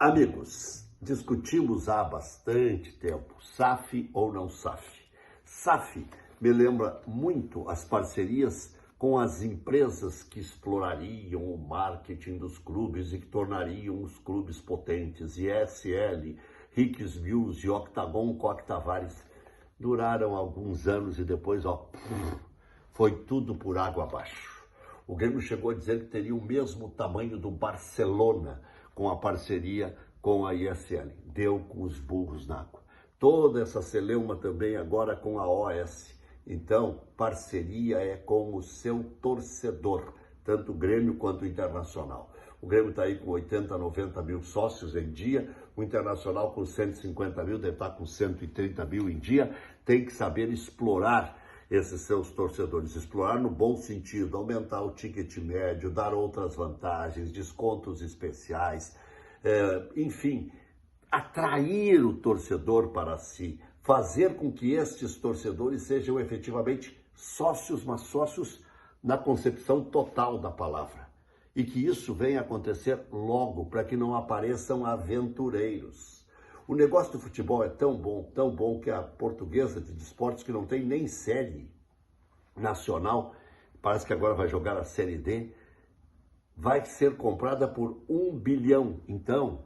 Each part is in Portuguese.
Amigos, discutimos há bastante tempo, SAF ou não SAF. SAF me lembra muito as parcerias com as empresas que explorariam o marketing dos clubes e que tornariam os clubes potentes. ISL, Hicks Mills e Octagon Koch Tavares duraram alguns anos e depois, foi tudo por água abaixo. O Grêmio chegou a dizer que teria o mesmo tamanho do Barcelona com a parceria com a ISL. Deu com os burros na água. Toda essa celeuma também agora com a OS. Então, parceria é com o seu torcedor, tanto o Grêmio quanto o Internacional. O Grêmio está aí com 80, 90 mil sócios em dia, o Internacional com 150 mil, deve estar com 130 mil em dia. Tem que saber explorar esses seus torcedores, explorar no bom sentido, aumentar o ticket médio, dar outras vantagens, descontos especiais, enfim, atrair o torcedor para si, fazer com que estes torcedores sejam efetivamente sócios, mas sócios na concepção total da palavra. E que isso venha acontecer logo, para que não apareçam aventureiros. O negócio do futebol é tão bom que a Portuguesa de Desportos, que não tem nem série nacional, parece que agora vai jogar a Série D, vai ser comprada por 1 bilhão. Então,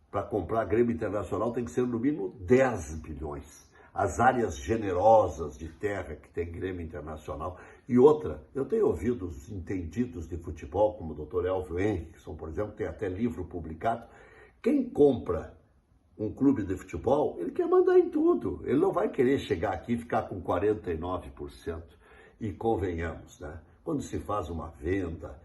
para comprar Grêmio Internacional tem que ser no mínimo 10 bilhões. As áreas generosas de terra que tem Grêmio Internacional. E outra, eu tenho ouvido os entendidos de futebol, como o Dr. Elvio Henriquson, por exemplo, tem até livro publicado. Quem compra um clube de futebol, ele quer mandar em tudo. Ele não vai querer chegar aqui e ficar com 49%. E convenhamos, né? Quando se faz uma venda,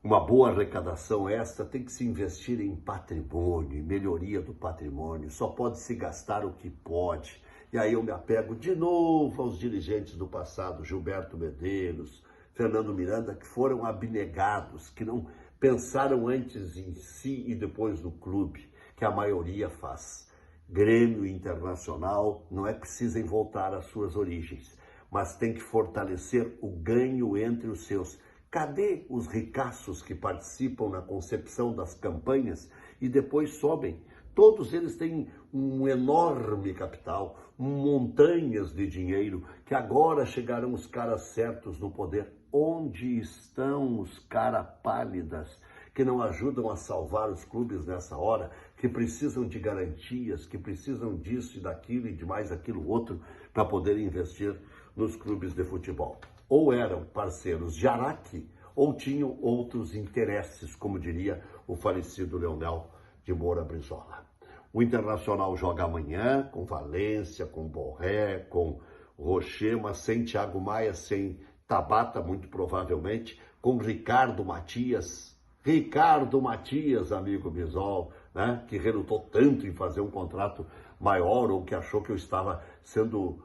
uma boa arrecadação extra, tem que se investir em patrimônio, em melhoria do patrimônio. Só pode se gastar o que pode. E aí eu me apego de novo aos dirigentes do passado, Gilberto Medeiros, Fernando Miranda, que foram abnegados, que não pensaram antes em si e depois no clube, que a maioria faz. Grêmio Internacional não é que precisem voltar às suas origens, mas tem que fortalecer o ganho entre os seus. Cadê os ricaços que participam na concepção das campanhas e depois sobem? Todos eles têm um enorme capital, montanhas de dinheiro, que agora chegarão os caras certos no poder. Onde estão os caras pálidas que não ajudam a salvar os clubes nessa hora, que precisam de garantias, que precisam disso e daquilo e de mais aquilo outro para poder investir nos clubes de futebol? Ou eram parceiros de Araque, ou tinham outros interesses, como diria o falecido Leonel de Moura Brizola. O Internacional joga amanhã com Valência, com Borré, com Rocher, mas sem Thiago Maia, sem Tabata, muito provavelmente, com Ricardo Matias, amigo Bisol, né, que relutou tanto em fazer um contrato maior, ou que achou que eu estava sendo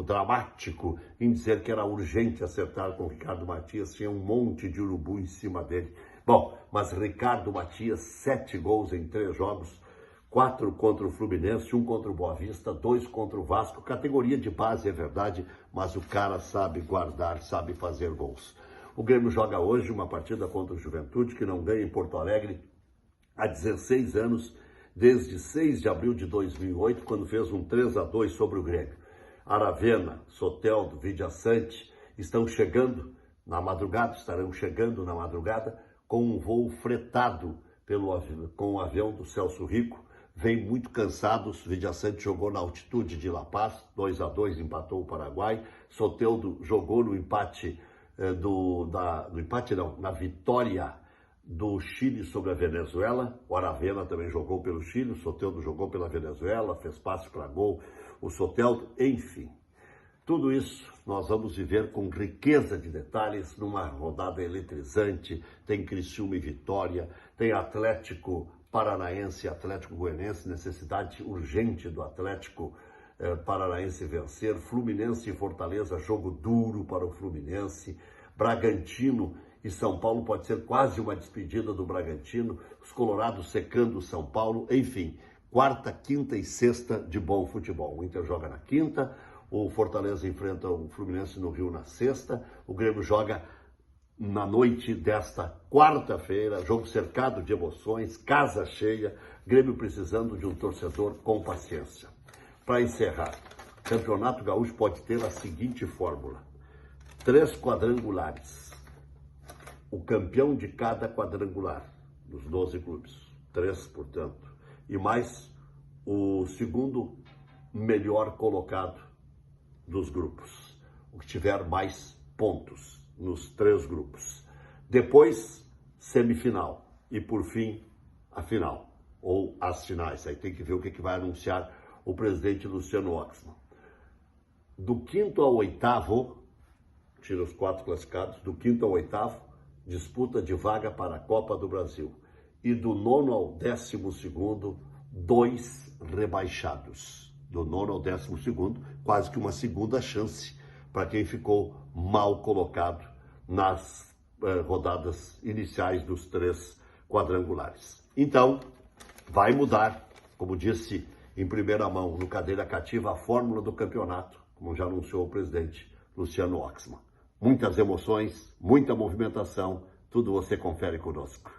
dramático em dizer que era urgente acertar com o Ricardo Matias, tinha um monte de urubu em cima dele. Bom, mas Ricardo Matias, 7 gols em 3 jogos, 4 contra o Fluminense, 1 contra o Boa Vista, 2 contra o Vasco, categoria de base, é verdade, mas o cara sabe guardar, sabe fazer gols. O Grêmio joga hoje uma partida contra o Juventude, que não ganha em Porto Alegre há 16 anos, desde 6 de abril de 2008, quando fez um 3-2 sobre o Grêmio. Aravena, Soteldo, Vidiaçante estão chegando na madrugada, estarão chegando na madrugada com um voo fretado com o avião do Celso Rico. Vem muito cansados. Vidiaçante jogou na altitude de La Paz, 2-2, empatou o Paraguai. Soteldo jogou no empate na vitória do Chile sobre a Venezuela. O Aravena também jogou pelo Chile, o Soteldo jogou pela Venezuela, fez passe para gol, o Soteldo, enfim. Tudo isso nós vamos viver com riqueza de detalhes numa rodada eletrizante. Tem Criciúma e Vitória, tem Atlético Paranaense e Atlético Goianiense, necessidade urgente do Atlético Paranaense vencer. Fluminense e Fortaleza, jogo duro para o Fluminense. Bragantino e São Paulo pode ser quase uma despedida do Bragantino. Os colorados secando o São Paulo. Enfim, quarta, quinta e sexta de bom futebol. O Inter joga na quinta, o Fortaleza enfrenta o Fluminense no Rio na sexta, o Grêmio joga na noite desta quarta-feira, jogo cercado de emoções, casa cheia, Grêmio precisando de um torcedor com paciência. Para encerrar, o Campeonato Gaúcho pode ter a seguinte fórmula: 3 quadrangulares. O campeão de cada quadrangular, dos 12 clubes, 3, portanto, e mais o segundo melhor colocado dos grupos, o que tiver mais pontos nos 3 grupos. Depois, semifinal e, por fim, a final, ou as finais. Aí tem que ver o que vai anunciar o presidente Luciano Oxman. Do 5º ao 8º, tira os 4 classificados, do 5º ao 8º, disputa de vaga para a Copa do Brasil. E do 9º ao 12º, 2 rebaixados. Do 9º ao 12º, quase que uma segunda chance para quem ficou mal colocado nas rodadas iniciais dos 3 quadrangulares. Então, vai mudar, como disse em primeira mão, no Cadeira Cativa, a fórmula do campeonato, como já anunciou o presidente Luciano Oxman. Muitas emoções, muita movimentação, tudo você confere conosco.